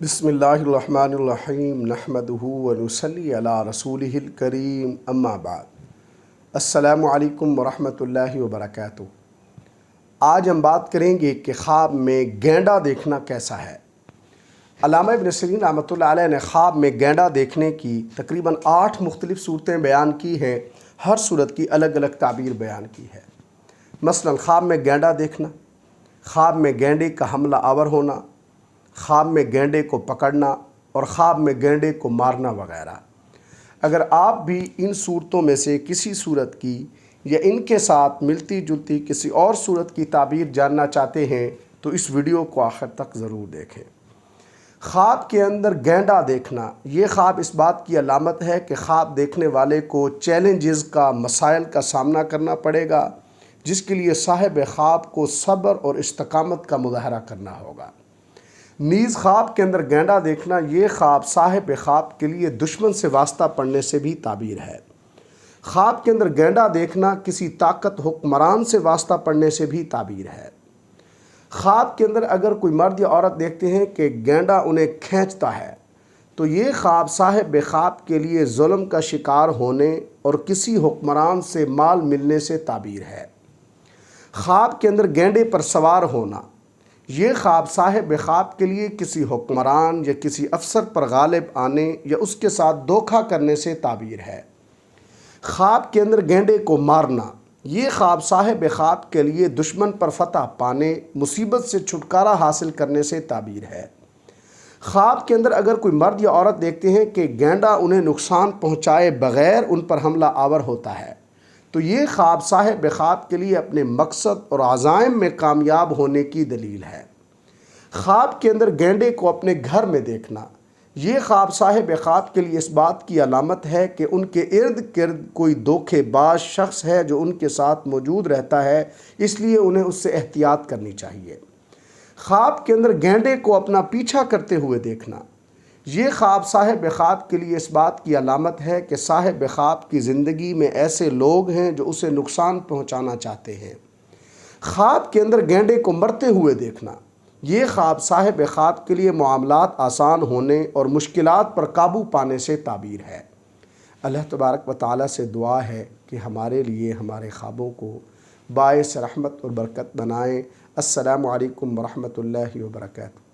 بسم اللہ الرحمن الرحیم نحمدہ ونصلی علی رسولہ الکریم اما بعد السلام علیکم ورحمۃ اللہ وبرکاتہ۔ آج ہم بات کریں گے کہ خواب میں گینڈا دیکھنا کیسا ہے۔ علامہ ابن سیرین رحمۃ اللہ علیہ نے خواب میں گینڈا دیکھنے کی تقریباً 8 مختلف صورتیں بیان کی ہیں، ہر صورت کی الگ الگ تعبیر بیان کی ہے۔ مثلاً خواب میں گینڈا دیکھنا، خواب میں گینڈے کا حملہ آور ہونا، خواب میں گینڈے کو پکڑنا اور خواب میں گینڈے کو مارنا وغیرہ۔ اگر آپ بھی ان صورتوں میں سے کسی صورت کی یا ان کے ساتھ ملتی جلتی کسی اور صورت کی تعبیر جاننا چاہتے ہیں تو اس ویڈیو کو آخر تک ضرور دیکھیں۔ خواب کے اندر گینڈا دیکھنا یہ خواب اس بات کی علامت ہے کہ خواب دیکھنے والے کو چیلنجز کا، مسائل کا سامنا کرنا پڑے گا، جس کے لیے صاحب خواب کو صبر اور استقامت کا مظاہرہ کرنا ہوگا۔ نیز خواب کے اندر گینڈا دیکھنا یہ خواب صاحب خواب کے لیے دشمن سے واسطہ پڑنے سے بھی تعبیر ہے۔ خواب کے اندر گینڈا دیکھنا کسی طاقت حکمران سے واسطہ پڑنے سے بھی تعبیر ہے۔ خواب کے اندر اگر کوئی مرد یا عورت دیکھتے ہیں کہ گینڈا انہیں کھینچتا ہے تو یہ خواب صاحب خواب کے لیے ظلم کا شکار ہونے اور کسی حکمران سے مال ملنے سے تعبیر ہے۔ خواب کے اندر گینڈے پر سوار ہونا یہ خواب صاحب خواب کے لیے کسی حکمران یا کسی افسر پر غالب آنے یا اس کے ساتھ دھوکہ کرنے سے تعبیر ہے۔ خواب کے اندر گینڈے کو مارنا یہ خواب صاحب خواب کے لیے دشمن پر فتح پانے، مصیبت سے چھٹکارا حاصل کرنے سے تعبیر ہے۔ خواب کے اندر اگر کوئی مرد یا عورت دیکھتے ہیں کہ گینڈا انہیں نقصان پہنچائے بغیر ان پر حملہ آور ہوتا ہے تو یہ خواب صاحب خواب کے لیے اپنے مقصد اور عزائم میں کامیاب ہونے کی دلیل ہے۔ خواب کے اندر گینڈے کو اپنے گھر میں دیکھنا یہ خواب صاحب خواب کے لیے اس بات کی علامت ہے کہ ان کے ارد گرد کوئی دھوکے باز شخص ہے جو ان کے ساتھ موجود رہتا ہے، اس لیے انہیں اس سے احتیاط کرنی چاہیے۔ خواب کے اندر گینڈے کو اپنا پیچھا کرتے ہوئے دیکھنا یہ خواب صاحب خواب کے لیے اس بات کی علامت ہے کہ صاحب خواب کی زندگی میں ایسے لوگ ہیں جو اسے نقصان پہنچانا چاہتے ہیں۔ خواب کے اندر گینڈے کو مرتے ہوئے دیکھنا یہ خواب صاحب خواب کے لیے معاملات آسان ہونے اور مشکلات پر قابو پانے سے تعبیر ہے۔ اللہ تبارک و تعالیٰ سے دعا ہے کہ ہمارے لیے ہمارے خوابوں کو باعث رحمت اور برکت بنائیں۔ السلام علیکم ورحمۃ اللہ وبرکاتہ۔